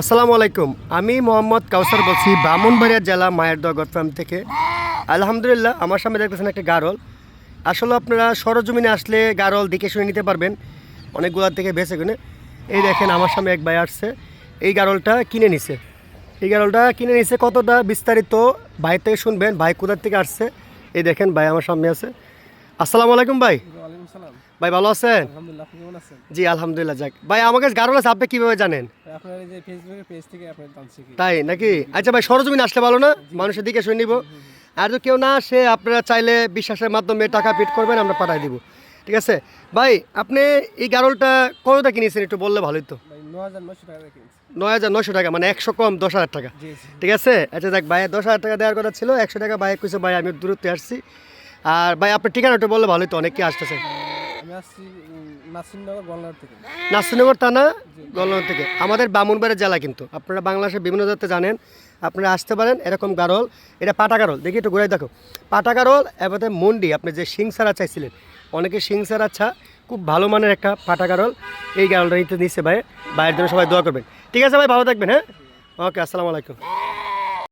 আসসালামু আলাইকুম। আমি মোহাম্মদ কাউসার বলছি ব্রাহ্মণবাড়িয়া জেলা মায়ের দোয়া গট ফার্ম থেকে। আলহামদুলিল্লাহ, আমার সামনে দেখতেছেন একটা গারল। আসলে আপনারা সরজমিনে আসলে গারল দেখে শুনে নিতে পারবেন অনেকগুলার থেকে বেছে কিনে। এই দেখেন আমার সামনে এক ভাই আসছে, এই গারলটা কিনে নিছে। এই গারলটা কিনে নিছে কতটা বিস্তারিত ভাই থেকে শুনবেন, ভাই কোথার থেকে আসছে। এই দেখেন ভাই আমার সামনে আছে। আসসালামু আলাইকুম ভাই। ওয়ালাইকুম সালাম। ভাই ভালো আছেন? আলহামদুলিল্লাহ, আপনি কেমন আছেন? জি আলহামদুলিল্লাহ। যাক ভাই, আমার কাছে গারল আছে, আপনি কীভাবে জানেন? আপনার এই যে ফেসবুকের পেজ থেকে আপনার জানছি কি? তাই নাকি? আচ্ছা ভাই, সরজমিন আসলে ভালো না, মানুষের দিকে শুনে নিব। আর যদি কেউ না আসে, আপনারা চাইলে বিশ্বাসের মাধ্যমে টাকা পেড করবেন, আমরা পাঠাই দিব। ঠিক আছে ভাই, আপনি এই গারলটা কতটা কিনেছেন একটু বললে ভালোই তো। ভাই ৯,৯০০ টাকা দিয়ে কিনছি। ৯,৯০০ টাকা, মানে 100 কম 10,000 টাকা। জি জি। ঠিক আছে, আচ্ছা দেখ ভাই, 10,000 টাকা দেওয়ার কথা ছিল, 100 টাকা ভাই কইছে ভাই আমি দূরত্বে আসছি। আর ভাই আপনার ঠিকানাটা বললে ভালোই তো, অনেকে আসতেছে। আমি আসছি নাসিরনগর গলনার থেকে। নাসিরনগর থানা, গলনার থেকে। আমাদের ব্রাহ্মণবাড়িয়া জেলা, কিন্তু আপনারা বাংলাদেশের বিভিন্ন জায়গাতে জানেন, আপনারা আসতে পারেন। এরকম গারল, এটা পাটা গারল, দেখি একটু ঘুরে দেখো। পাটা গারল এবার মন্ডি, আপনি যে সিংসারা চাইছিলেন, অনেকে সিংসারা আচ্ছা, খুব ভালো মানের একটা পাটা গারল। এই গারলটা নিতে নিচ্ছে ভাই, ভাইয়ের জন্য সবাই দোয়া করবেন। ঠিক আছে ভাই, ভালো থাকবেন। হ্যাঁ, ওকে, আসসালামু আলাইকুম।